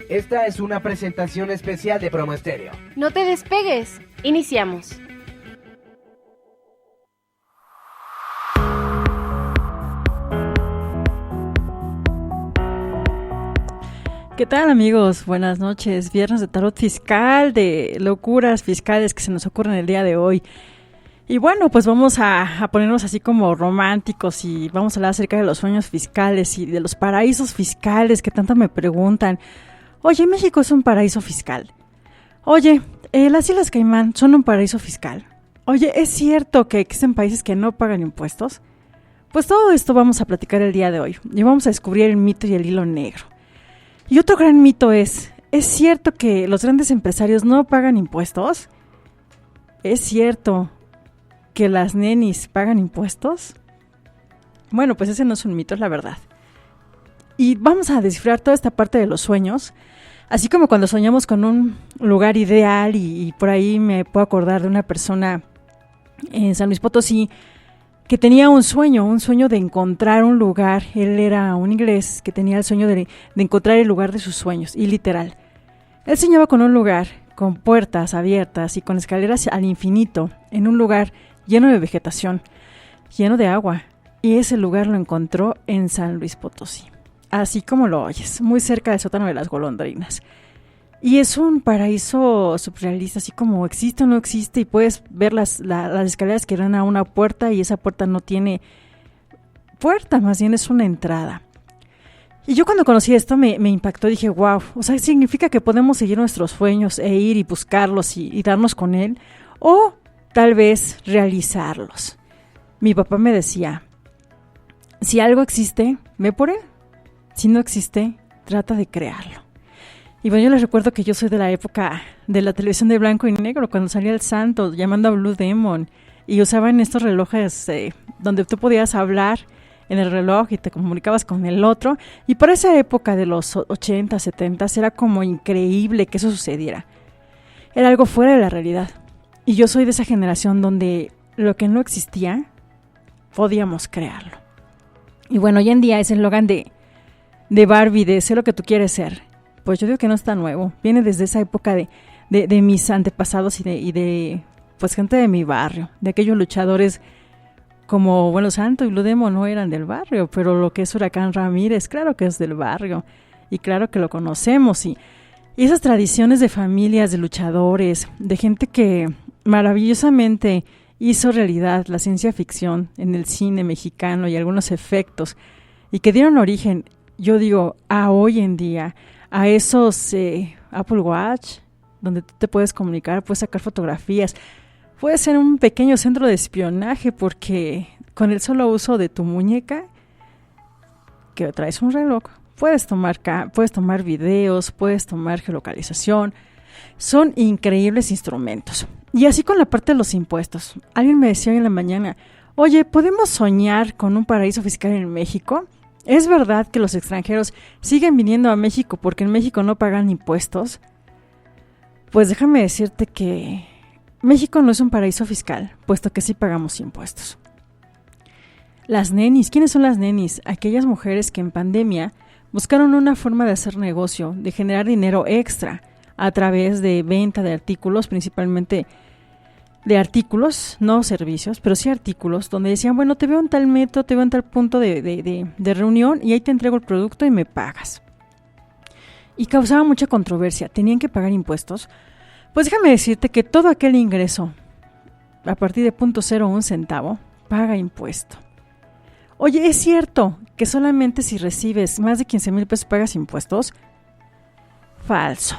Esta es una presentación especial de Promo Estéreo. No te despegues. Iniciamos. ¿Qué tal, amigos? Buenas noches. Viernes de tarot fiscal, de locuras fiscales que se nos ocurren el día de hoy. Y bueno, pues vamos a ponernos así como románticos y vamos a hablar acerca de los sueños fiscales y de los paraísos fiscales que tanto me preguntan. Oye, ¿México es un paraíso fiscal? Oye, ¿las Islas Caimán son un paraíso fiscal? Oye, ¿es cierto que existen países que no pagan impuestos? Pues todo esto vamos a platicar el día de hoy y vamos a descubrir el mito y el hilo negro. Y otro gran mito ¿es cierto que los grandes empresarios no pagan impuestos? ¿Es cierto que las nenis pagan impuestos? Bueno, pues ese no es un mito, es la verdad. Y vamos a descifrar toda esta parte de los sueños, así como cuando soñamos con un lugar ideal y por ahí me puedo acordar de una persona en San Luis Potosí que tenía un sueño de encontrar un lugar. Él era un inglés que tenía el sueño de encontrar el lugar de sus sueños, y literal. Él soñaba con un lugar con puertas abiertas y con escaleras al infinito, en un lugar lleno de vegetación, lleno de agua, y ese lugar lo encontró en San Luis Potosí, así como lo oyes, muy cerca del sótano de las golondrinas. Y es un paraíso surrealista, así como existe o no existe, y puedes ver las escaleras que dan a una puerta, y esa puerta no tiene puerta, más bien es una entrada. Y yo cuando conocí esto me impactó, dije, wow, o sea, significa que podemos seguir nuestros sueños e ir y buscarlos y darnos con él, o tal vez realizarlos. Mi papá me decía, si algo existe, ve por él. Si no existe, trata de crearlo. Y bueno, yo les recuerdo que yo soy de la época de la televisión de blanco y negro, cuando salía el santo llamando a Blue Demon, y usaban estos relojes donde tú podías hablar en el reloj y te comunicabas con el otro. Y para esa época de los 80, 70 era como increíble que eso sucediera. Era algo fuera de la realidad. Y yo soy de esa generación donde lo que no existía, podíamos crearlo. Y bueno, hoy en día ese eslogan de Barbie, de sé lo que tú quieres ser, pues yo digo que no está nuevo. Viene desde esa época de mis antepasados y de pues gente de mi barrio, de aquellos luchadores como, bueno, Santo y Blue Demon no eran del barrio, pero lo que es Huracán Ramírez, claro que es del barrio, y claro que lo conocemos, y esas tradiciones de familias, de luchadores, de gente que maravillosamente hizo realidad la ciencia ficción en el cine mexicano y algunos efectos, y que dieron origen, yo digo, a hoy en día, a esos Apple Watch, donde tú te puedes comunicar, puedes sacar fotografías, puedes ser un pequeño centro de espionaje, porque con el solo uso de tu muñeca, que traes un reloj, puedes tomar videos, puedes tomar geolocalización. Son increíbles instrumentos. Y así con la parte de los impuestos. Alguien me decía hoy en la mañana, oye, ¿podemos soñar con un paraíso fiscal en México? ¿Es verdad que los extranjeros siguen viniendo a México porque en México no pagan impuestos? Pues déjame decirte que México no es un paraíso fiscal, puesto que sí pagamos impuestos. Las nenis, ¿quiénes son las nenis? Aquellas mujeres que en pandemia buscaron una forma de hacer negocio, de generar dinero extra a través de venta de artículos, principalmente de artículos, no servicios, pero sí artículos, donde decían, bueno, te veo en tal metro, te veo en tal punto de reunión y ahí te entrego el producto y me pagas. Y causaba mucha controversia, ¿tenían que pagar impuestos? Pues déjame decirte que todo aquel ingreso a partir de 0.01 centavo paga impuesto. Oye, ¿es cierto que solamente si recibes más de 15,000 pesos pagas impuestos? Falso.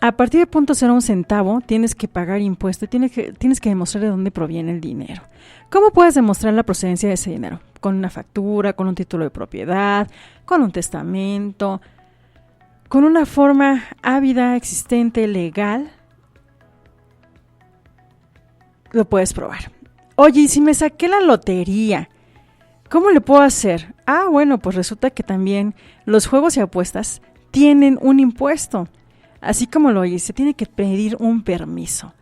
A partir de 0.01 centavo tienes que pagar impuesto y tienes que demostrar de dónde proviene el dinero. ¿Cómo puedes demostrar la procedencia de ese dinero? Con una factura, con un título de propiedad, con un testamento, con una forma ávida, existente, legal. Lo puedes probar. Oye, ¿y si me saqué la lotería? ¿Cómo le puedo hacer? Ah, bueno, pues resulta que también los juegos y apuestas tienen un impuesto. Así como lo oyes, se tiene que pedir un permiso.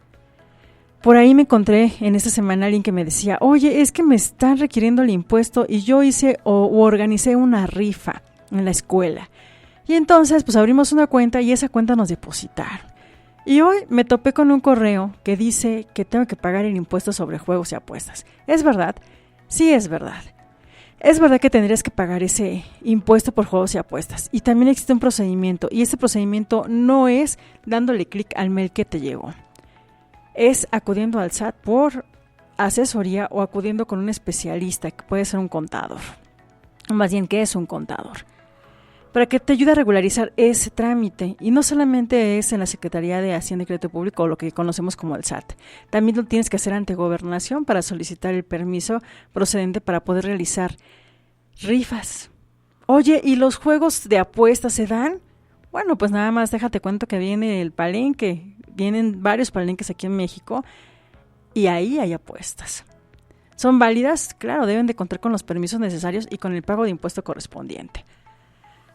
Por ahí me encontré en esta semana alguien que me decía, oye, es que me están requiriendo el impuesto y yo hice o organicé una rifa en la escuela. Y entonces pues abrimos una cuenta y esa cuenta nos depositaron. Y hoy me topé con un correo que dice que tengo que pagar el impuesto sobre juegos y apuestas. ¿Es verdad? Sí, es verdad. Es verdad que tendrías que pagar ese impuesto por juegos y apuestas. Y también existe un procedimiento. Y ese procedimiento no es dándole clic al mail que te llegó. Es acudiendo al SAT por asesoría o acudiendo con un especialista, que puede ser un contador. Más bien, ¿qué es un contador? Para que te ayude a regularizar ese trámite. Y no solamente es en la Secretaría de Hacienda y Crédito Público, o lo que conocemos como el SAT. También lo tienes que hacer ante Gobernación para solicitar el permiso procedente para poder realizar rifas. Oye, ¿y los juegos de apuestas se dan? Bueno, pues nada más déjate cuento que viene el palenque. Vienen varios palenques aquí en México y ahí hay apuestas. ¿Son válidas? Claro, deben de contar con los permisos necesarios y con el pago de impuesto correspondiente.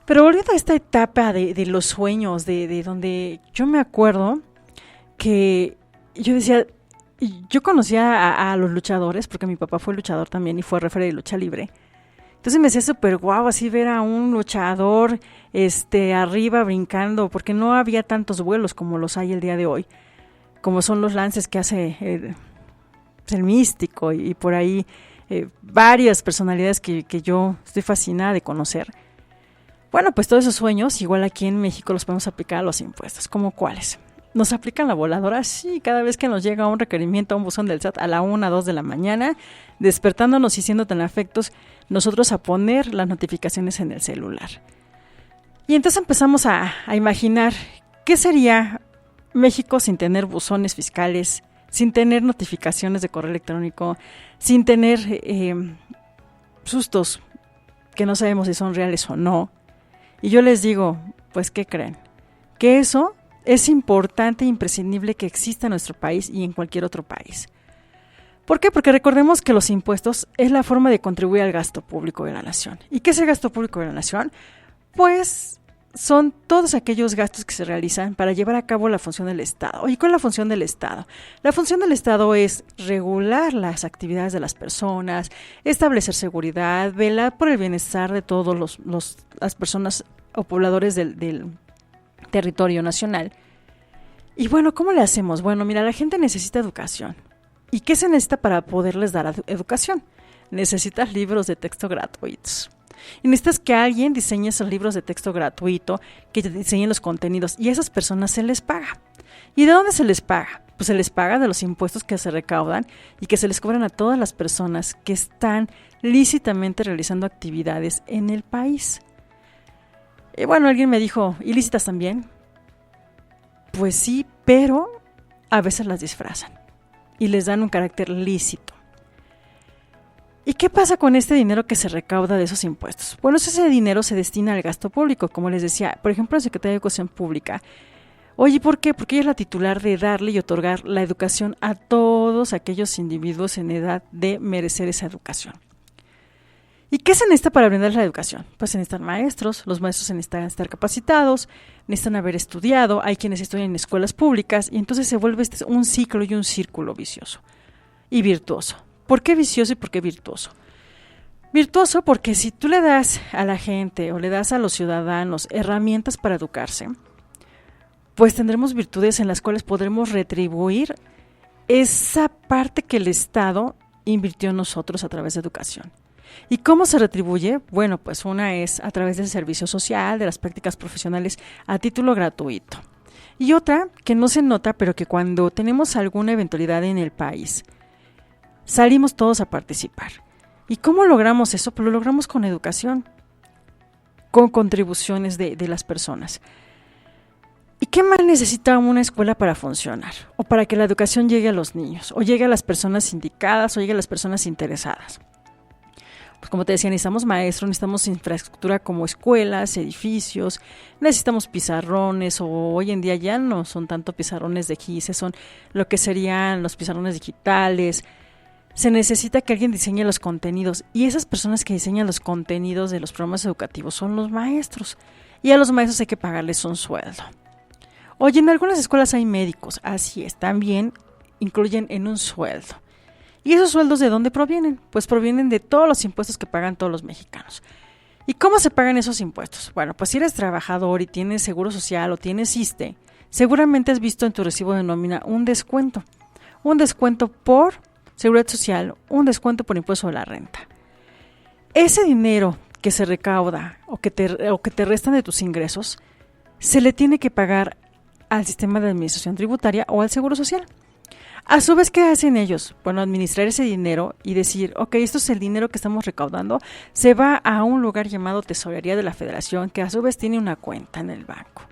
Pero volviendo a esta etapa de los sueños, de donde yo me acuerdo que yo decía, yo conocía a los luchadores, porque mi papá fue luchador también y fue referee de lucha libre. Entonces me hacía súper guau así ver a un luchador arriba brincando, porque no había tantos vuelos como los hay el día de hoy, como son los lances que hace el Místico y por ahí varias personalidades que yo estoy fascinada de conocer. Bueno, pues todos esos sueños, igual aquí en México los podemos aplicar a los impuestos. ¿Cómo cuáles? ¿Nos aplican la voladora? Sí, cada vez que nos llega un requerimiento a un buzón del SAT a la 1, 2 de la mañana, despertándonos y siendo tan afectos, nosotros a poner las notificaciones en el celular. Y entonces empezamos a imaginar qué sería México sin tener buzones fiscales, sin tener notificaciones de correo electrónico, sin tener sustos que no sabemos si son reales o no. Y yo les digo, pues, ¿qué creen? Que eso es importante e imprescindible que exista en nuestro país y en cualquier otro país. ¿Por qué? Porque recordemos que los impuestos es la forma de contribuir al gasto público de la nación. ¿Y qué es el gasto público de la nación? Pues son todos aquellos gastos que se realizan para llevar a cabo la función del Estado. ¿Y cuál es la función del Estado? La función del Estado es regular las actividades de las personas, establecer seguridad, velar por el bienestar de todos las personas o pobladores del territorio nacional. Y bueno, ¿cómo le hacemos? Bueno, mira, la gente necesita educación. ¿Y qué se necesita para poderles dar educación? Necesitas libros de texto gratuitos. Y necesitas que alguien diseñe esos libros de texto gratuito, que te diseñen los contenidos, y a esas personas se les paga. ¿Y de dónde se les paga? Pues se les paga de los impuestos que se recaudan y que se les cobran a todas las personas que están lícitamente realizando actividades en el país. Y bueno, alguien me dijo, ¿ilícitas también? Pues sí, pero a veces las disfrazan y les dan un carácter lícito. ¿Y qué pasa con este dinero que se recauda de esos impuestos? Bueno, ese dinero se destina al gasto público, como les decía, por ejemplo, la Secretaría de Educación Pública. Oye, ¿por qué? Porque ella es la titular de darle y otorgar la educación a todos aquellos individuos en edad de merecer esa educación. ¿Y qué se necesita para brindar la educación? Pues se necesitan maestros, los maestros necesitan estar capacitados, necesitan haber estudiado, hay quienes estudian en escuelas públicas y entonces se vuelve un ciclo y un círculo vicioso y virtuoso. ¿Por qué vicioso y por qué virtuoso? Virtuoso porque si tú le das a la gente o le das a los ciudadanos herramientas para educarse, pues tendremos virtudes en las cuales podremos retribuir esa parte que el Estado invirtió en nosotros a través de educación. ¿Y cómo se retribuye? Bueno, pues una es a través del servicio social, de las prácticas profesionales a título gratuito. Y otra que no se nota, pero que cuando tenemos alguna eventualidad en el país, salimos todos a participar. ¿Y cómo logramos eso? Pues lo logramos con educación, con contribuciones de las personas. ¿Y qué más necesita una escuela para funcionar? O para que la educación llegue a los niños, o llegue a las personas indicadas, o llegue a las personas interesadas. Pues como te decía, necesitamos maestros, necesitamos infraestructura como escuelas, edificios, necesitamos pizarrones, o hoy en día ya no son tanto pizarrones de GIS, son lo que serían los pizarrones digitales. Se necesita que alguien diseñe los contenidos, y esas personas que diseñan los contenidos de los programas educativos son los maestros, y a los maestros hay que pagarles un sueldo. Oye, en algunas escuelas hay médicos, así es, también incluyen en un sueldo. ¿Y esos sueldos de dónde provienen? Pues provienen de todos los impuestos que pagan todos los mexicanos. ¿Y cómo se pagan esos impuestos? Bueno, pues si eres trabajador y tienes seguro social o tienes ISSSTE, seguramente has visto en tu recibo de nómina un descuento por seguridad social, un descuento por impuesto de la renta. Ese dinero que se recauda o que te restan de tus ingresos, se le tiene que pagar al sistema de administración tributaria o al seguro social. A su vez, ¿qué hacen ellos? Bueno, administrar ese dinero y decir, ok, esto es el dinero que estamos recaudando, se va a un lugar llamado Tesorería de la Federación, que a su vez tiene una cuenta en el banco.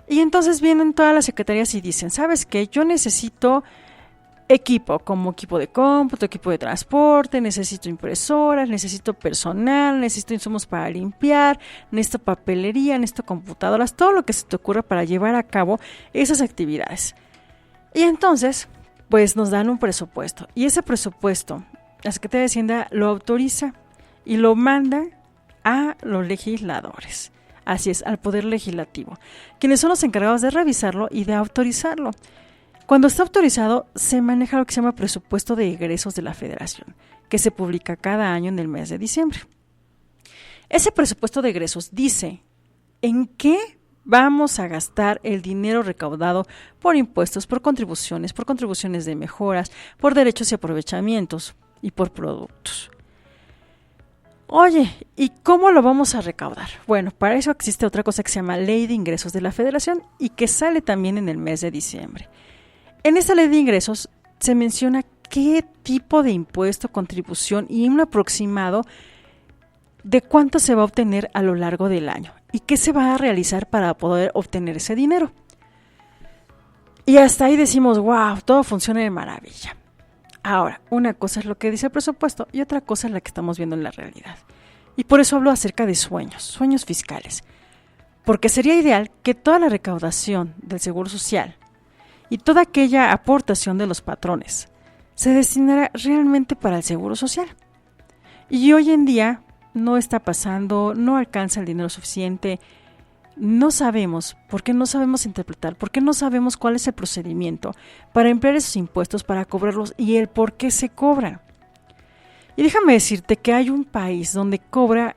Y entonces vienen todas las secretarías y dicen, ¿sabes qué? Yo necesito equipo, como equipo de cómputo, equipo de transporte, necesito impresoras, necesito personal, necesito insumos para limpiar, necesito papelería, necesito computadoras, todo lo que se te ocurra para llevar a cabo esas actividades. Y entonces, pues nos dan un presupuesto. Y ese presupuesto, la Secretaría de Hacienda lo autoriza y lo manda a los legisladores. Así es, al Poder Legislativo, quienes son los encargados de revisarlo y de autorizarlo. Cuando está autorizado, se maneja lo que se llama presupuesto de egresos de la Federación, que se publica cada año en el mes de diciembre. Ese presupuesto de egresos dice en qué vamos a gastar el dinero recaudado por impuestos, por contribuciones de mejoras, por derechos y aprovechamientos y por productos. Oye, ¿y cómo lo vamos a recaudar? Bueno, para eso existe otra cosa que se llama Ley de Ingresos de la Federación y que sale también en el mes de diciembre. En esta Ley de Ingresos se menciona qué tipo de impuesto, contribución y un aproximado de cuánto se va a obtener a lo largo del año y qué se va a realizar para poder obtener ese dinero. Y hasta ahí decimos, wow, todo funciona de maravilla. Ahora, una cosa es lo que dice el presupuesto y otra cosa es la que estamos viendo en la realidad. Y por eso hablo acerca de sueños fiscales. Porque sería ideal que toda la recaudación del Seguro Social y toda aquella aportación de los patrones se destinara realmente para el Seguro Social. Y hoy en día no está pasando, no alcanza el dinero suficiente, no sabemos, porque no sabemos interpretar, porque no sabemos cuál es el procedimiento para emplear esos impuestos, para cobrarlos y el por qué se cobran. Y déjame decirte que hay un país donde cobra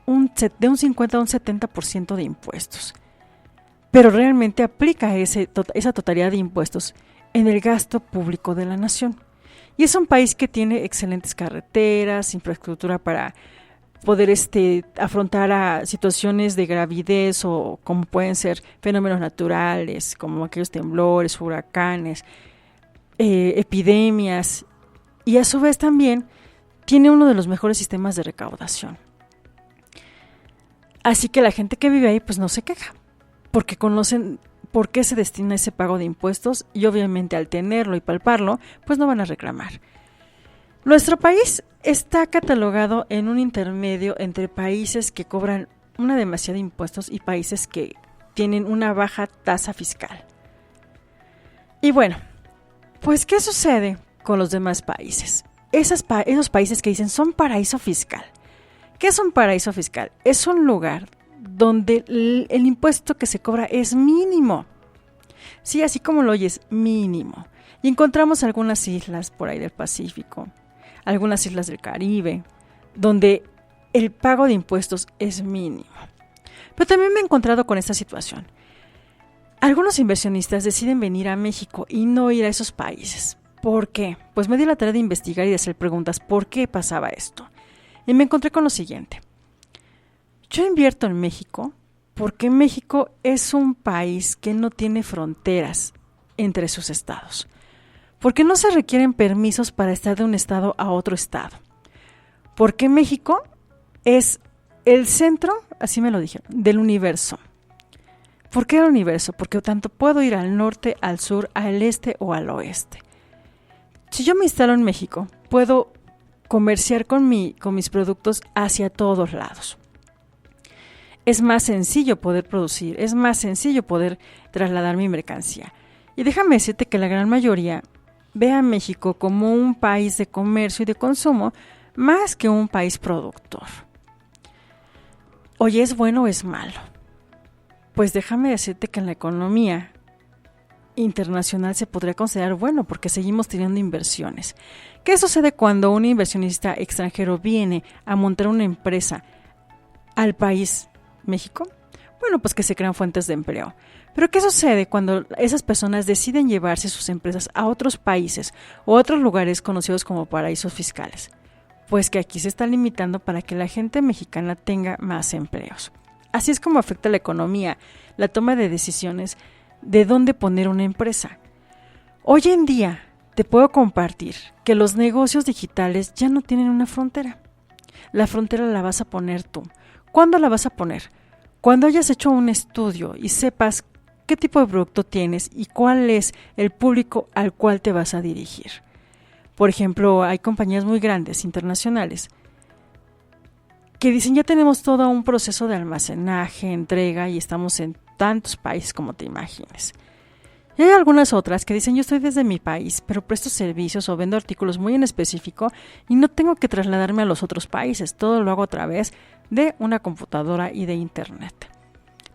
de un 50 a un 70% de impuestos, pero realmente aplica esa totalidad de impuestos en el gasto público de la nación. Y es un país que tiene excelentes carreteras, infraestructura para poder afrontar a situaciones de gravidez o como pueden ser fenómenos naturales, como aquellos temblores, huracanes, epidemias, y a su vez también tiene uno de los mejores sistemas de recaudación. Así que la gente que vive ahí pues no se queja, porque conocen por qué se destina ese pago de impuestos y obviamente al tenerlo y palparlo pues no van a reclamar. Nuestro país está catalogado en un intermedio entre países que cobran una demasiada de impuestos y países que tienen una baja tasa fiscal. Y bueno, pues ¿qué sucede con los demás países? Esos países que dicen son paraíso fiscal. ¿Qué es un paraíso fiscal? Es un lugar donde el impuesto que se cobra es mínimo. Sí, así como lo oyes, mínimo. Y encontramos algunas islas por ahí del Pacífico, algunas islas del Caribe, donde el pago de impuestos es mínimo. Pero también me he encontrado con esta situación. Algunos inversionistas deciden venir a México y no ir a esos países. ¿Por qué? Pues me di la tarea de investigar y de hacer preguntas. ¿Por qué pasaba esto? Y me encontré con lo siguiente. Yo invierto en México porque México es un país que no tiene fronteras entre sus estados. Porque no se requieren permisos para estar de un estado a otro estado. Porque México es el centro, así me lo dijeron, del universo. ¿Por qué el universo? Porque tanto puedo ir al norte, al sur, al este o al oeste. Si yo me instalo en México, puedo comerciar con mis productos hacia todos lados. Es más sencillo poder producir, es más sencillo poder trasladar mi mercancía. Y déjame decirte que la gran mayoría ve a México como un país de comercio y de consumo más que un país productor. Oye, ¿es bueno o es malo? Pues déjame decirte que en la economía internacional se podría considerar bueno porque seguimos teniendo inversiones. ¿Qué sucede cuando un inversionista extranjero viene a montar una empresa al país México? Bueno, pues que se crean fuentes de empleo. Pero ¿qué sucede cuando esas personas deciden llevarse sus empresas a otros países o otros lugares conocidos como paraísos fiscales? Pues que aquí se está limitando para que la gente mexicana tenga más empleos. Así es como afecta la economía, la toma de decisiones de dónde poner una empresa. Hoy en día te puedo compartir que los negocios digitales ya no tienen una frontera. La frontera la vas a poner tú. ¿Cuándo la vas a poner? Cuando hayas hecho un estudio y sepas qué tipo de producto tienes y cuál es el público al cual te vas a dirigir. Por ejemplo, hay compañías muy grandes, internacionales, que dicen ya tenemos todo un proceso de almacenaje, entrega y estamos en tantos países como te imagines. Y hay algunas otras que dicen yo estoy desde mi país, pero presto servicios o vendo artículos muy en específico y no tengo que trasladarme a los otros países, todo lo hago a través de una computadora y de internet.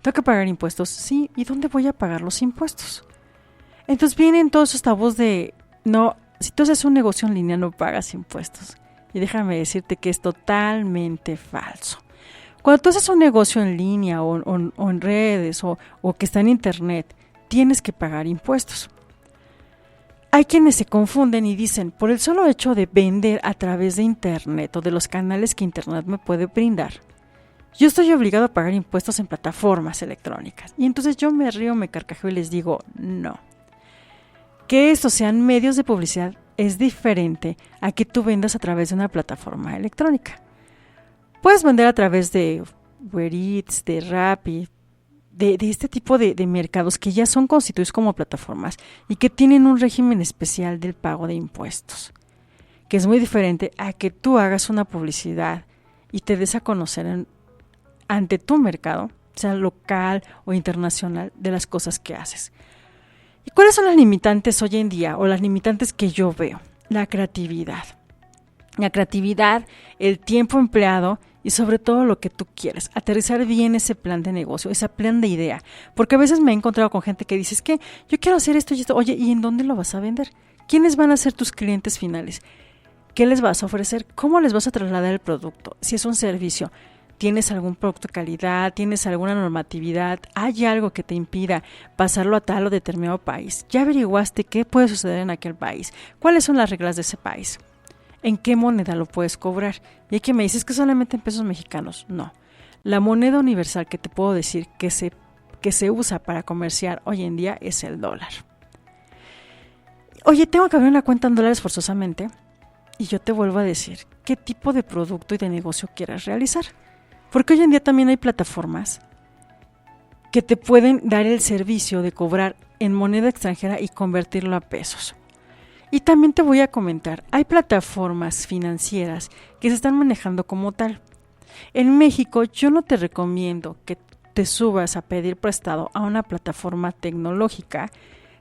¿Tengo que pagar impuestos? Sí, ¿y dónde voy a pagar los impuestos? Entonces vienen todos esos tabús de, no, si tú haces un negocio en línea no pagas impuestos. Y déjame decirte que es totalmente falso. Cuando tú haces un negocio en línea o en redes o que está en internet, tienes que pagar impuestos. Hay quienes se confunden y dicen, por el solo hecho de vender a través de internet o de los canales que internet me puede brindar, yo estoy obligado a pagar impuestos en plataformas electrónicas. Y entonces yo me río, me carcajeo y les digo, no. Que estos sean medios de publicidad es diferente a que tú vendas a través de una plataforma electrónica. Puedes vender a través de Uber Eats, de Rappi, de este tipo de mercados que ya son constituidos como plataformas y que tienen un régimen especial del pago de impuestos, que es muy diferente a que tú hagas una publicidad y te des a conocer ante tu mercado, sea local o internacional, de las cosas que haces. ¿Y cuáles son las limitantes hoy en día o las limitantes que yo veo? La creatividad. La creatividad, el tiempo empleado y sobre todo lo que tú quieres. Aterrizar bien ese plan de negocio, ese plan de idea. Porque a veces me he encontrado con gente que dice, es que yo quiero hacer esto y esto. Oye, ¿y en dónde lo vas a vender? ¿Quiénes van a ser tus clientes finales? ¿Qué les vas a ofrecer? ¿Cómo les vas a trasladar el producto? Si es un servicio, ¿tienes algún producto de calidad? ¿Tienes alguna normatividad? ¿Hay algo que te impida pasarlo a tal o determinado país? ¿Ya averiguaste qué puede suceder en aquel país? ¿Cuáles son las reglas de ese país? ¿En qué moneda lo puedes cobrar? Y hay que me dices que solamente en pesos mexicanos. No. La moneda universal que te puedo decir que se usa para comerciar hoy en día es el dólar. Oye, tengo que abrir una cuenta en dólares forzosamente. Y yo te vuelvo a decir, ¿qué tipo de producto y de negocio quieras realizar? Porque hoy en día también hay plataformas que te pueden dar el servicio de cobrar en moneda extranjera y convertirlo a pesos. Y también te voy a comentar, hay plataformas financieras que se están manejando como tal. En México yo no te recomiendo que te subas a pedir prestado a una plataforma tecnológica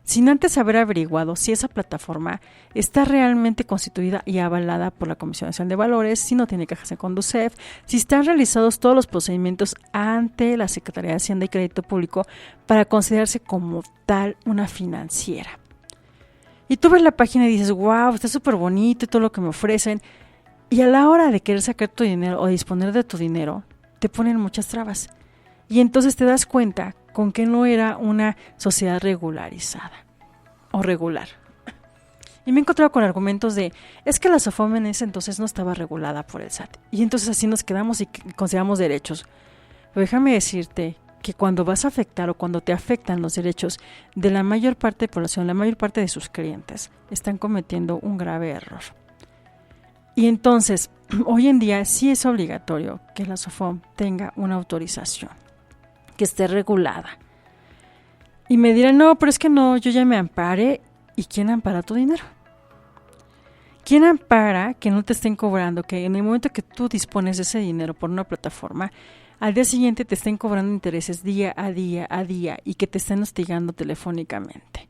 sin antes haber averiguado si esa plataforma está realmente constituida y avalada por la Comisión Nacional de Valores, si no tiene cajas en Conducef, si están realizados todos los procedimientos ante la Secretaría de Hacienda y Crédito Público para considerarse como tal una financiera. Y tú ves la página y dices, wow, está súper bonito y todo lo que me ofrecen. Y a la hora de querer sacar tu dinero o disponer de tu dinero, te ponen muchas trabas. Y entonces te das cuenta con que no era una sociedad regularizada o regular. Y me he encontrado con argumentos de, es que la SOFOM en ese entonces no estaba regulada por el SAT. Y entonces así nos quedamos y consideramos derechos. Pero déjame decirte que cuando vas a afectar o cuando te afectan los derechos de la mayor parte de la población, la mayor parte de sus clientes, están cometiendo un grave error. Y entonces, hoy en día sí es obligatorio que la SOFOM tenga una autorización, que esté regulada. Y me dirán, no, pero es que no, yo ya me amparé. ¿Y quién ampara tu dinero? ¿Quién ampara que no te estén cobrando, que en el momento que tú dispones de ese dinero por una plataforma, al día siguiente te estén cobrando intereses día a día y que te estén hostigando telefónicamente?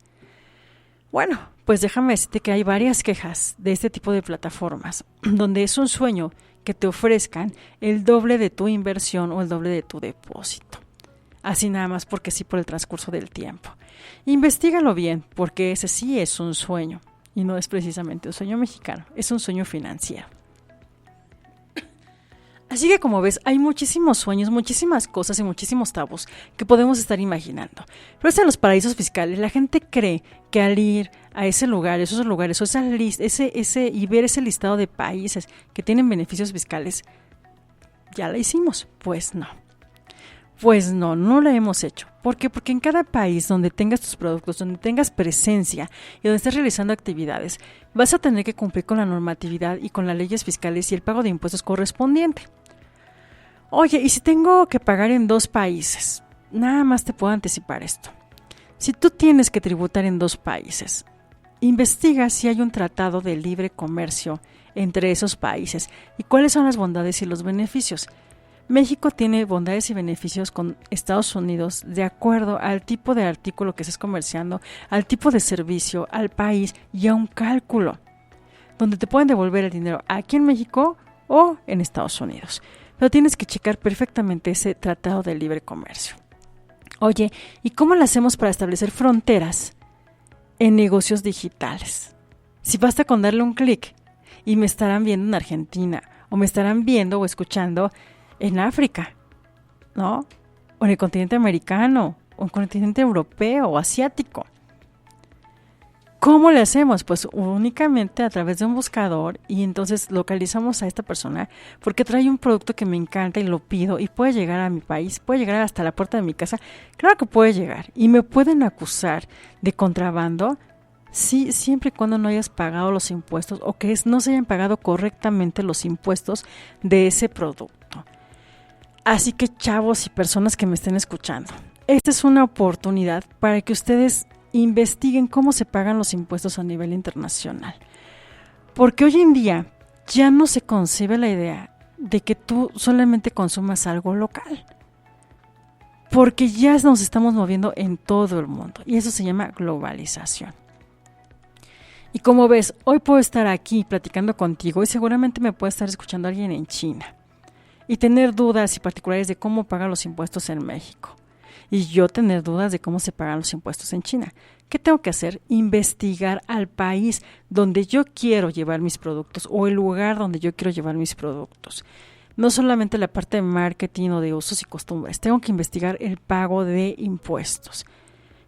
Bueno, pues déjame decirte que hay varias quejas de este tipo de plataformas, donde es un sueño que te ofrezcan el doble de tu inversión o el doble de tu depósito. Así nada más porque sí, por el transcurso del tiempo. Investígalo bien, porque ese sí es un sueño, y no es precisamente un sueño mexicano, es un sueño financiero. Así que como ves, hay muchísimos sueños, muchísimas cosas y muchísimos tabús que podemos estar imaginando. Pero en los paraísos fiscales, la gente cree que al ir a ese lugar, esos lugares, o y ver ese listado de países que tienen beneficios fiscales, ya la hicimos. Pues no. No lo hemos hecho. ¿Por qué? Porque en cada país donde tengas tus productos, donde tengas presencia y donde estés realizando actividades, vas a tener que cumplir con la normatividad y con las leyes fiscales y el pago de impuestos correspondiente. Oye, ¿y si tengo que pagar en 2 países? Nada más te puedo anticipar esto. Si tú tienes que tributar en 2 países, investiga si hay un tratado de libre comercio entre esos países y cuáles son las bondades y los beneficios. México tiene bondades y beneficios con Estados Unidos de acuerdo al tipo de artículo que estés comerciando, al tipo de servicio, al país y a un cálculo, donde te pueden devolver el dinero aquí en México o en Estados Unidos. Pero tienes que checar perfectamente ese tratado de libre comercio. Oye, ¿y cómo lo hacemos para establecer fronteras en negocios digitales? Si basta con darle un clic y me estarán viendo en Argentina o me estarán viendo o escuchando en África, ¿no? O en el continente americano, o en el continente europeo o asiático. ¿Cómo le hacemos? Pues únicamente a través de un buscador y entonces localizamos a esta persona porque trae un producto que me encanta y lo pido y puede llegar a mi país, puede llegar hasta la puerta de mi casa. Claro que puede llegar y me pueden acusar de contrabando, sí, siempre y cuando no hayas pagado los impuestos o que no se hayan pagado correctamente los impuestos de ese producto. Así que chavos y personas que me estén escuchando, esta es una oportunidad para que ustedes investiguen cómo se pagan los impuestos a nivel internacional. Porque hoy en día ya no se concibe la idea de que tú solamente consumas algo local. Porque ya nos estamos moviendo en todo el mundo y eso se llama globalización. Y como ves, hoy puedo estar aquí platicando contigo y seguramente me puede estar escuchando alguien en China y tener dudas y particulares de cómo pagan los impuestos en México. Y yo tener dudas de cómo se pagan los impuestos en China. ¿Qué tengo que hacer? Investigar al país donde yo quiero llevar mis productos o el lugar donde yo quiero llevar mis productos. No solamente la parte de marketing o de usos y costumbres. Tengo que investigar el pago de impuestos.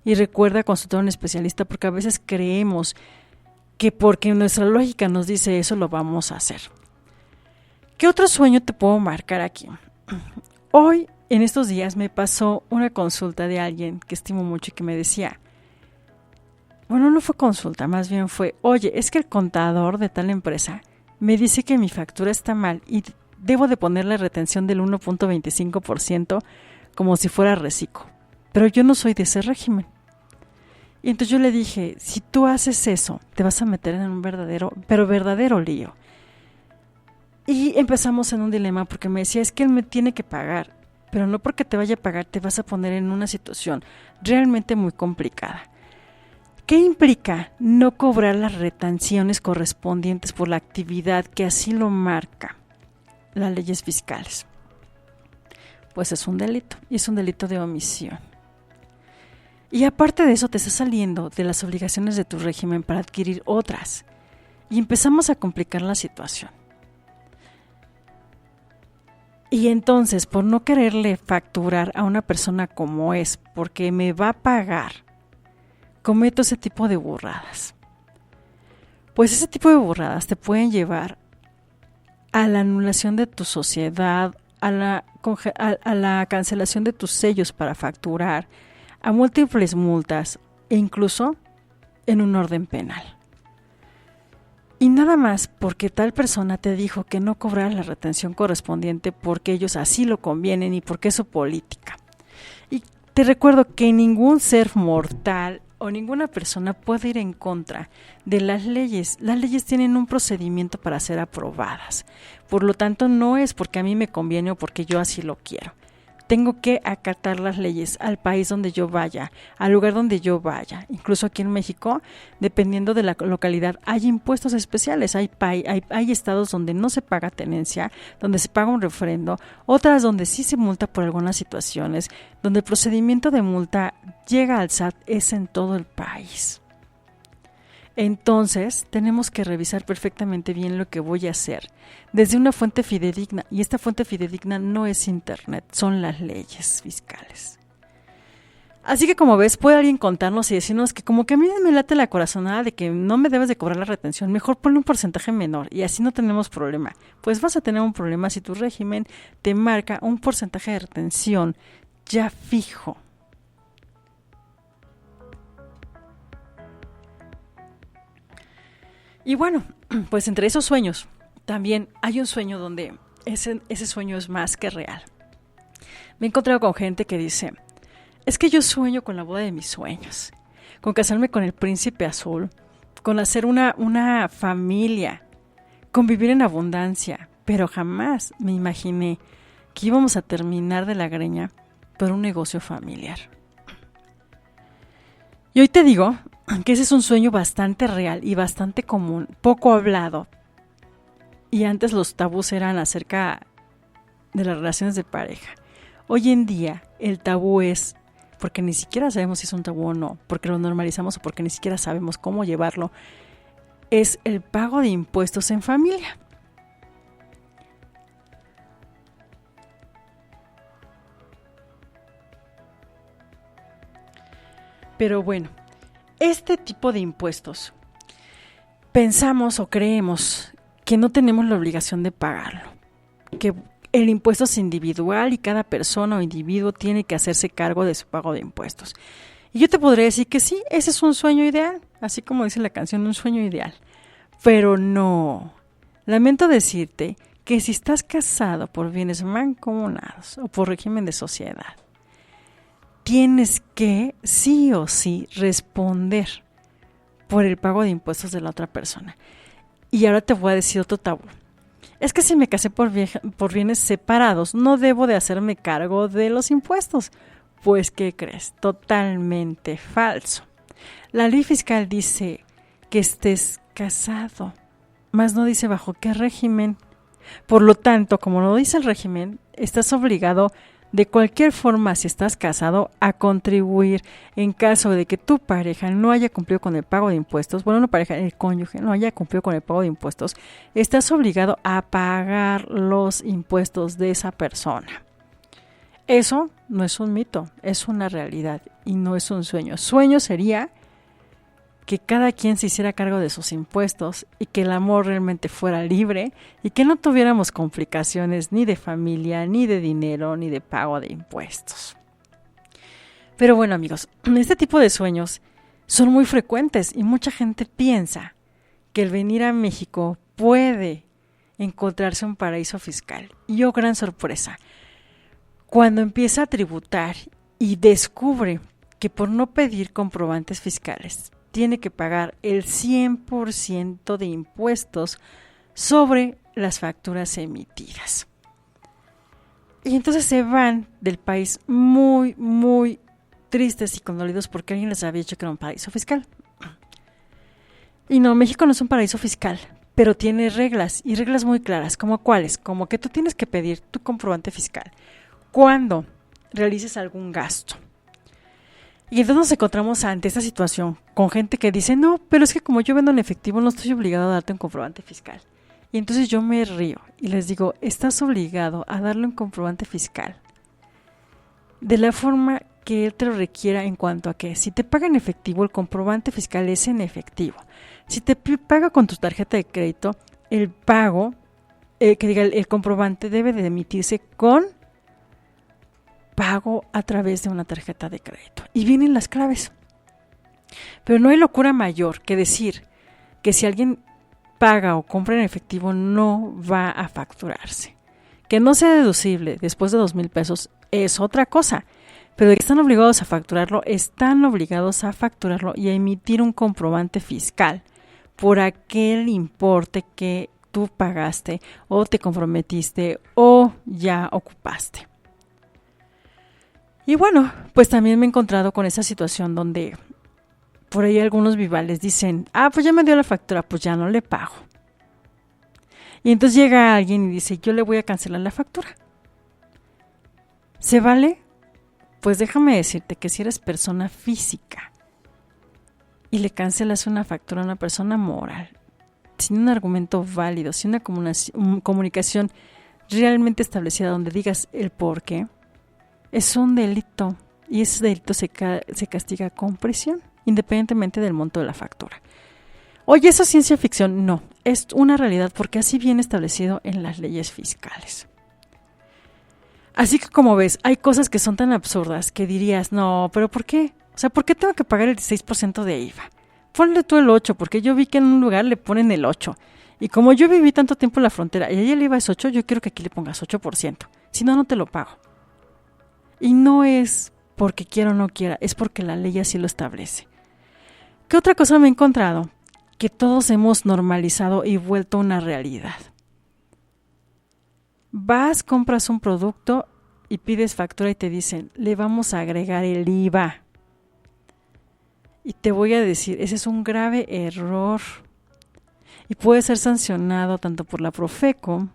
Y recuerda consultar a un especialista porque a veces creemos que porque nuestra lógica nos dice eso lo vamos a hacer. ¿Qué otro sueño te puedo marcar aquí? Hoy, en estos días, me pasó una consulta de alguien que estimo mucho y que me decía, bueno, no fue consulta, más bien fue, oye, es que el contador de tal empresa me dice que mi factura está mal y debo de ponerle retención del 1.25% como si fuera reciclo, pero yo no soy de ese régimen. Y entonces yo le dije, si tú haces eso, te vas a meter en un verdadero lío. Y empezamos en un dilema porque me decía, es que él me tiene que pagar, pero no porque te vaya a pagar te vas a poner en una situación realmente muy complicada. ¿Qué implica no cobrar las retenciones correspondientes por la actividad que así lo marca las leyes fiscales? Pues es un delito, y es un delito de omisión. Y aparte de eso te estás saliendo de las obligaciones de tu régimen para adquirir otras. Y empezamos a complicar la situación. Y entonces, por no quererle facturar a una persona como es, porque me va a pagar, cometo ese tipo de burradas. Pues ese tipo de burradas te pueden llevar a la anulación de tu sociedad, a la cancelación de tus sellos para facturar, a múltiples multas e incluso en un orden penal. Y nada más porque tal persona te dijo que no cobrara la retención correspondiente porque ellos así lo convienen y porque es su política. Y te recuerdo que ningún ser mortal o ninguna persona puede ir en contra de las leyes. Las leyes tienen un procedimiento para ser aprobadas. Por lo tanto, no es porque a mí me conviene o porque yo así lo quiero. Tengo que acatar las leyes al país donde yo vaya, al lugar donde yo vaya. Incluso aquí en México, dependiendo de la localidad, hay impuestos especiales. Hay estados donde no se paga tenencia, donde se paga un refrendo, otras donde sí se multa por algunas situaciones, donde el procedimiento de multa llega al SAT es en todo el país. Entonces, tenemos que revisar perfectamente bien lo que voy a hacer desde una fuente fidedigna. Y esta fuente fidedigna no es internet, son las leyes fiscales. Así que como ves, puede alguien contarnos y decirnos que como que a mí me late la corazonada de que no me debes de cobrar la retención, mejor ponle un porcentaje menor y así no tenemos problema. Pues vas a tener un problema si tu régimen te marca un porcentaje de retención ya fijo. Y bueno, pues entre esos sueños también hay un sueño donde ese sueño es más que real. Me he encontrado con gente que dice: es que yo sueño con la boda de mis sueños, con casarme con el príncipe azul, con hacer una familia, con vivir en abundancia, pero jamás me imaginé que íbamos a terminar de la greña por un negocio familiar. Y hoy te digo que ese es un sueño bastante real y bastante común, poco hablado. Y antes los tabús eran acerca de las relaciones de pareja. Hoy en día el tabú es, porque ni siquiera sabemos si es un tabú o no, porque lo normalizamos o porque ni siquiera sabemos cómo llevarlo, es el pago de impuestos en familia. Pero bueno, este tipo de impuestos, pensamos o creemos que no tenemos la obligación de pagarlo, que el impuesto es individual y cada persona o individuo tiene que hacerse cargo de su pago de impuestos. Y yo te podría decir que sí, ese es un sueño ideal, así como dice la canción, un sueño ideal. Pero no, lamento decirte que si estás casado por bienes mancomunados o por régimen de sociedad, tienes que sí o sí responder por el pago de impuestos de la otra persona. Y ahora te voy a decir otro tabú. Es que si me casé por bienes separados, no debo de hacerme cargo de los impuestos. Pues, ¿qué crees? Totalmente falso. La ley fiscal dice que estés casado, mas no dice bajo qué régimen. Por lo tanto, como no dice el régimen, estás obligado de cualquier forma, si estás casado, a contribuir en caso de que tu pareja no haya cumplido con el pago de impuestos. Bueno, una pareja, el cónyuge, no haya cumplido con el pago de impuestos, estás obligado a pagar los impuestos de esa persona. Eso no es un mito, es una realidad y no es un sueño. Sueño sería que cada quien se hiciera cargo de sus impuestos y que el amor realmente fuera libre y que no tuviéramos complicaciones ni de familia, ni de dinero, ni de pago de impuestos. Pero bueno, amigos, este tipo de sueños son muy frecuentes y mucha gente piensa que el venir a México puede encontrarse un paraíso fiscal. Y oh, gran sorpresa, cuando empieza a tributar y descubre que por no pedir comprobantes fiscales tiene que pagar el 100% de impuestos sobre las facturas emitidas. Y entonces se van del país muy, muy tristes y condolidos porque alguien les había dicho que era un paraíso fiscal. Y no, México no es un paraíso fiscal, pero tiene reglas y reglas muy claras. ¿Como cuáles? Como que tú tienes que pedir tu comprobante fiscal cuando realices algún gasto. Y entonces nos encontramos ante esta situación con gente que dice, no, pero es que como yo vendo en efectivo no estoy obligado a darte un comprobante fiscal. Y entonces yo me río y les digo, estás obligado a darle un comprobante fiscal de la forma que él te lo requiera, en cuanto a que si te paga en efectivo, el comprobante fiscal es en efectivo. Si te paga con tu tarjeta de crédito, el pago, el comprobante debe de emitirse con pago a través de una tarjeta de crédito. Y vienen las claves. Pero no hay locura mayor que decir que si alguien paga o compra en efectivo no va a facturarse. Que no sea deducible después de 2,000 pesos es otra cosa. Pero de que están obligados a facturarlo, están obligados a facturarlo y a emitir un comprobante fiscal por aquel importe que tú pagaste o te comprometiste o ya ocupaste. Y bueno, pues también me he encontrado con esa situación donde por ahí algunos vivales dicen, pues ya me dio la factura, pues ya no le pago. Y entonces llega alguien y dice, yo le voy a cancelar la factura. ¿Se vale? Pues déjame decirte que si eres persona física y le cancelas una factura a una persona moral, sin un argumento válido, sin una comunicación realmente establecida donde digas el por qué, es un delito y ese delito se castiga con prisión, independientemente del monto de la factura. Oye, ¿eso es ciencia ficción? No, es una realidad porque así viene establecido en las leyes fiscales. Así que como ves, hay cosas que son tan absurdas que dirías, no, pero ¿por qué? O sea, ¿por qué tengo que pagar el 16% de IVA? Ponle tú el 8%, porque yo vi que en un lugar le ponen el 8%. Y como yo viví tanto tiempo en la frontera y ahí el IVA es 8%, yo quiero que aquí le pongas 8%. Si no, no te lo pago. Y no es porque quiera o no quiera, es porque la ley así lo establece. ¿Qué otra cosa me he encontrado? Que todos hemos normalizado y vuelto una realidad. Vas, compras un producto y pides factura y te dicen, le vamos a agregar el IVA. Y te voy a decir, ese es un grave error. Y puede ser sancionado tanto por la Profeco,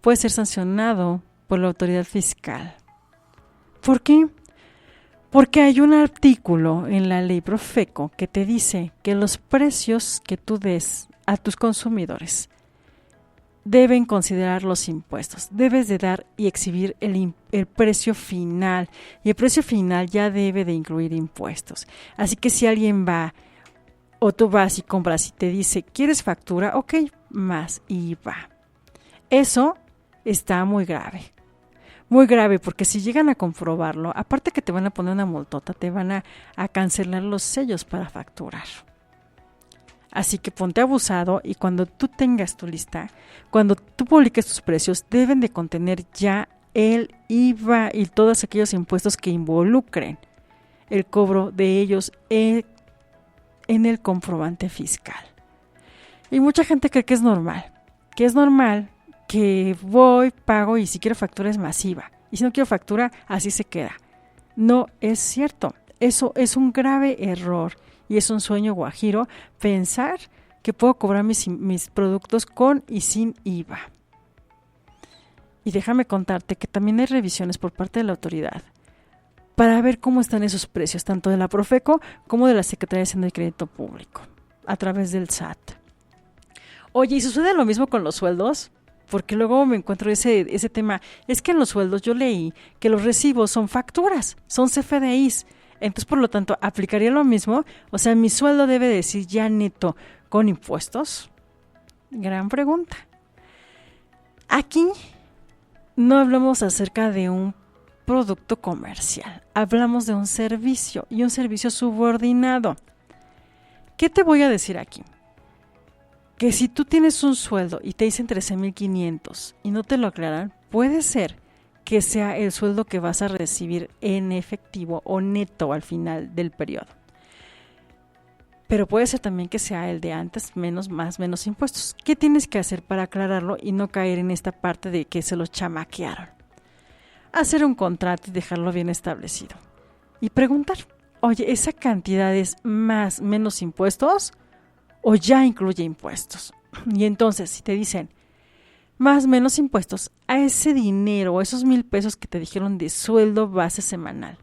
puede ser sancionado por la autoridad fiscal. ¿Por qué? Porque hay un artículo en la ley Profeco que te dice que los precios que tú des a tus consumidores deben considerar los impuestos. Debes de dar y exhibir el precio final. Y el precio final ya debe de incluir impuestos. Así que si alguien va o tú vas y compras y te dice, ¿quieres factura? Ok, más IVA. Eso está muy grave. Muy grave, porque si llegan a comprobarlo, aparte que te van a poner una multota, te van a cancelar los sellos para facturar. Así que ponte abusado y cuando tú tengas tu lista, cuando tú publiques tus precios, deben de contener ya el IVA y todos aquellos impuestos que involucren el cobro de ellos en el comprobante fiscal. Y mucha gente cree que es normal que voy, pago y si quiero factura es masiva. Y si no quiero factura, así se queda. No es cierto. Eso es un grave error y es un sueño guajiro pensar que puedo cobrar mis productos con y sin IVA. Y déjame contarte que también hay revisiones por parte de la autoridad para ver cómo están esos precios, tanto de la Profeco como de la Secretaría de Hacienda y Crédito Público, a través del SAT. Oye, ¿y sucede lo mismo con los sueldos? Porque luego me encuentro ese tema. Es que en los sueldos yo leí que los recibos son facturas, son CFDIs. Entonces, por lo tanto, ¿aplicaría lo mismo? O sea, ¿mi sueldo debe decir ya neto con impuestos? Gran pregunta. Aquí no hablamos acerca de un producto comercial. Hablamos de un servicio y un servicio subordinado. ¿Qué te voy a decir aquí? Que si tú tienes un sueldo y te dicen 13,500 y no te lo aclaran, puede ser que sea el sueldo que vas a recibir en efectivo o neto al final del periodo. Pero puede ser también que sea el de antes, menos impuestos. ¿Qué tienes que hacer para aclararlo y no caer en esta parte de que se los chamaquearon? Hacer un contrato y dejarlo bien establecido. Y preguntar, oye, ¿esa cantidad es menos impuestos o ya incluye impuestos? Y entonces, si te dicen menos impuestos, a ese dinero, esos 1,000 pesos que te dijeron de sueldo base semanal,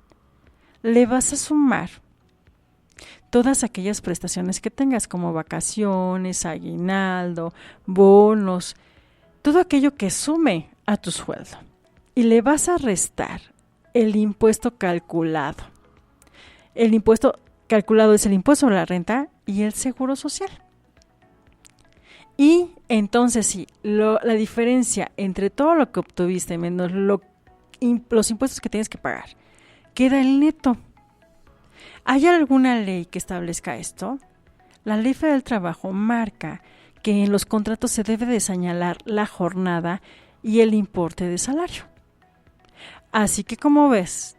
le vas a sumar todas aquellas prestaciones que tengas, como vacaciones, aguinaldo, bonos, todo aquello que sume a tu sueldo. Y le vas a restar el impuesto calculado. El impuesto calculado es el impuesto sobre la renta y el seguro social. Y entonces sí, la diferencia entre todo lo que obtuviste menos los impuestos que tienes que pagar, queda el neto. ¿Hay alguna ley que establezca esto? La Ley Federal del Trabajo marca que en los contratos se debe de señalar la jornada y el importe de salario. Así que como ves,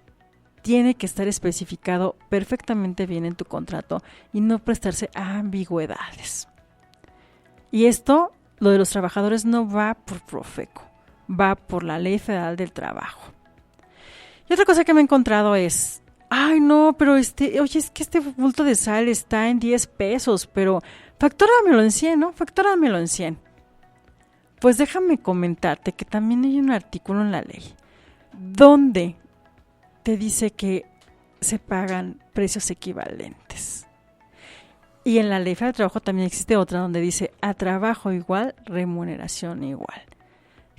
tiene que estar especificado perfectamente bien en tu contrato y no prestarse a ambigüedades. Y esto, lo de los trabajadores, no va por Profeco, va por la Ley Federal del Trabajo. Y otra cosa que me he encontrado es, ay no, pero oye, es que este bulto de sal está en 10 pesos, pero factúramelo en 100, ¿no? Factúramelo en 100. Pues déjame comentarte que también hay un artículo en la ley donde te dice que se pagan precios equivalentes. Y en la Ley Federal del Trabajo también existe otra donde dice a trabajo igual, remuneración igual.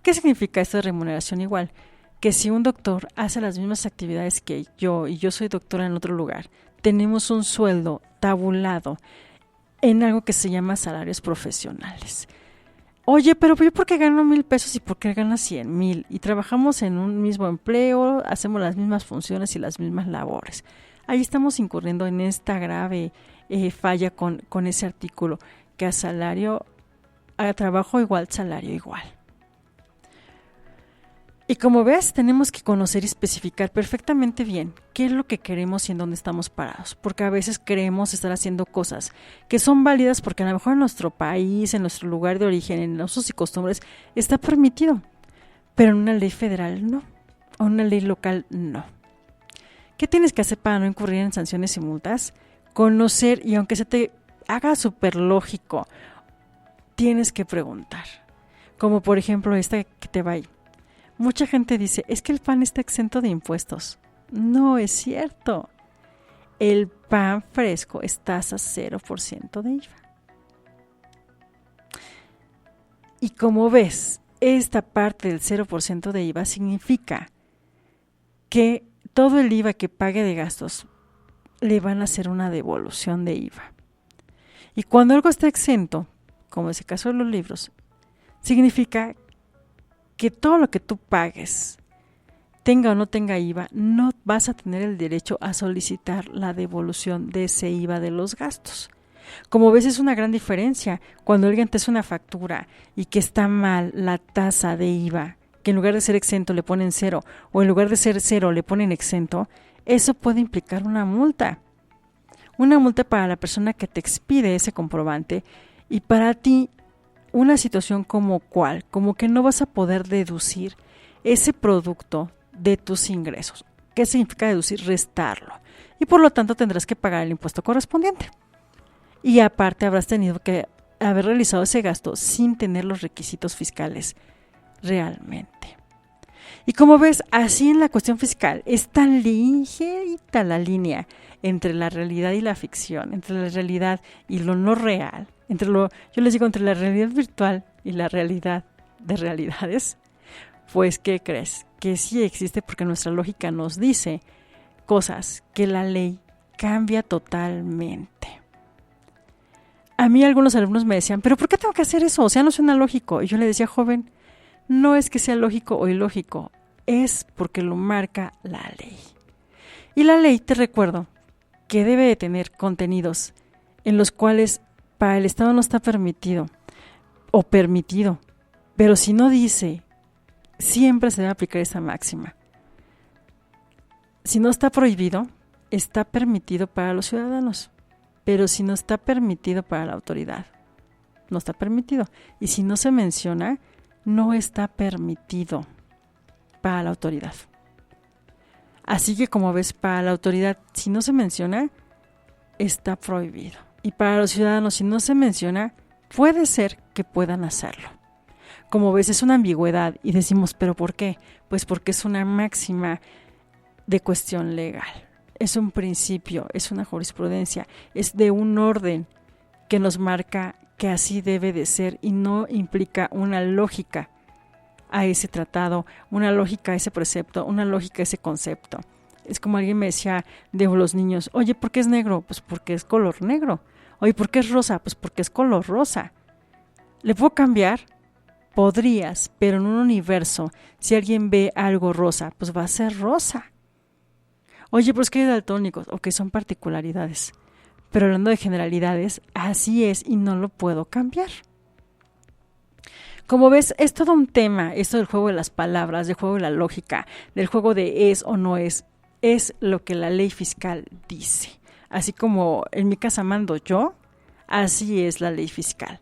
¿Qué significa esto de remuneración igual? Que si un doctor hace las mismas actividades que yo y yo soy doctora en otro lugar, tenemos un sueldo tabulado en algo que se llama salarios profesionales. Oye, pero yo ¿por qué gano 1,000 pesos y por qué gano 100,000? Y trabajamos en un mismo empleo, hacemos las mismas funciones y las mismas labores. Ahí estamos incurriendo en esta grave falla con ese artículo, que a trabajo igual, salario igual. Y como ves, tenemos que conocer y especificar perfectamente bien qué es lo que queremos y en dónde estamos parados, porque a veces creemos estar haciendo cosas que son válidas porque a lo mejor en nuestro país, en nuestro lugar de origen, en los usos y costumbres, está permitido, pero en una ley federal no, o en una ley local no. ¿Qué tienes que hacer para no incurrir en sanciones y multas? Conocer, y aunque se te haga súper lógico, tienes que preguntar. Como por ejemplo esta que te va ahí. Mucha gente dice, es que el pan está exento de impuestos. No es cierto. El pan fresco es tasa 0% de IVA. Y como ves, esta parte del 0% de IVA significa que todo el IVA que pague de gastos le van a hacer una devolución de IVA. Y cuando algo está exento, como es el caso de los libros, significa que todo lo que tú pagues, tenga o no tenga IVA, no vas a tener el derecho a solicitar la devolución de ese IVA de los gastos. Como ves, es una gran diferencia cuando alguien te hace una factura y que está mal la tasa de IVA, que en lugar de ser exento le ponen 0 o en lugar de ser 0 le ponen exento, eso puede implicar una multa. Una multa para la persona que te expide ese comprobante y para ti una situación como que no vas a poder deducir ese producto de tus ingresos. ¿Qué significa deducir? Restarlo. Y por lo tanto tendrás que pagar el impuesto correspondiente. Y aparte habrás tenido que haber realizado ese gasto sin tener los requisitos fiscales realmente. Y como ves, así en la cuestión fiscal es tan ligerita la línea entre la realidad y la ficción, entre la realidad y lo no real, yo les digo entre la realidad virtual y la realidad de realidades. Pues, ¿qué crees? Que sí existe porque nuestra lógica nos dice cosas que la ley cambia totalmente. A mí algunos alumnos me decían, ¿pero por qué tengo que hacer eso? O sea, no suena lógico. Y yo le decía, joven, no es que sea lógico o ilógico, es porque lo marca la ley. Y la ley, te recuerdo, que debe de tener contenidos en los cuales para el Estado no está permitido o permitido, pero si no dice, siempre se debe aplicar esa máxima. Si no está prohibido, está permitido para los ciudadanos, pero si no está permitido para la autoridad, no está permitido. Y si no se menciona, no está permitido para la autoridad. Así que como ves, para la autoridad, si no se menciona, está prohibido. Y para los ciudadanos, si no se menciona, puede ser que puedan hacerlo. Como ves, es una ambigüedad y decimos, ¿pero por qué? Pues porque es una máxima de cuestión legal. Es un principio, es una jurisprudencia, es de un orden que nos marca que así debe de ser y no implica una lógica a ese tratado, una lógica a ese precepto, una lógica a ese concepto. Es como alguien me decía de los niños, oye, ¿por qué es negro? Pues porque es color negro. Oye, ¿por qué es rosa? Pues porque es color rosa. ¿Le puedo cambiar? Podrías, pero en un universo, si alguien ve algo rosa, pues va a ser rosa. Oye, pero es que hay daltónicos, ok, son particularidades. Pero hablando de generalidades, así es y no lo puedo cambiar. Como ves, es todo un tema, esto del juego de las palabras, del juego de la lógica, del juego de es o no es lo que la ley fiscal dice. Así como en mi casa mando yo, así es la ley fiscal.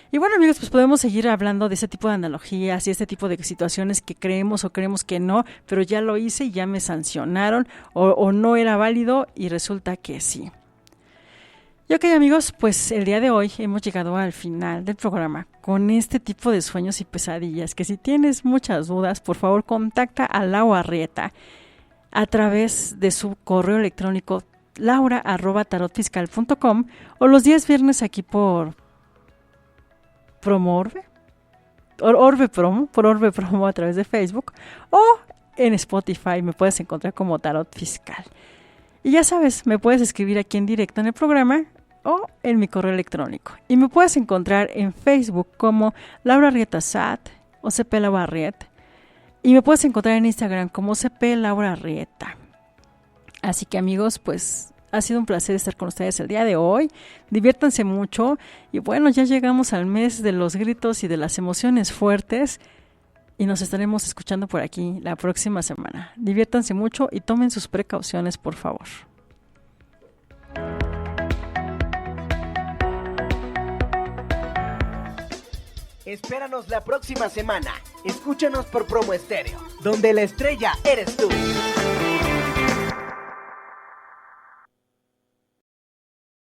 Y bueno, amigos, pues podemos seguir hablando de ese tipo de analogías y este tipo de situaciones que creemos o creemos que no, pero ya lo hice y ya me sancionaron o no era válido y resulta que sí. Y ok, amigos, pues el día de hoy hemos llegado al final del programa con este tipo de sueños y pesadillas, que si tienes muchas dudas, por favor contacta a Lau Arrieta a través de su correo electrónico laura@tarotfiscal.com o los días viernes aquí por Promorbe, por Orbe Promo a través de Facebook o en Spotify me puedes encontrar como Tarot Fiscal. Y ya sabes, me puedes escribir aquí en directo en el programa o en mi correo electrónico. Y me puedes encontrar en Facebook como Laura Arrieta Sat o CP Laura Arrieta. Y me puedes encontrar en Instagram como CP Laura Arrieta. Así que amigos, pues ha sido un placer estar con ustedes el día de hoy. Diviértanse mucho. Y bueno, ya llegamos al mes de los gritos y de las emociones fuertes. Y nos estaremos escuchando por aquí la próxima semana. Diviértanse mucho y tomen sus precauciones, por favor. Espéranos la próxima semana. Escúchanos por Promo Estéreo, donde la estrella eres tú.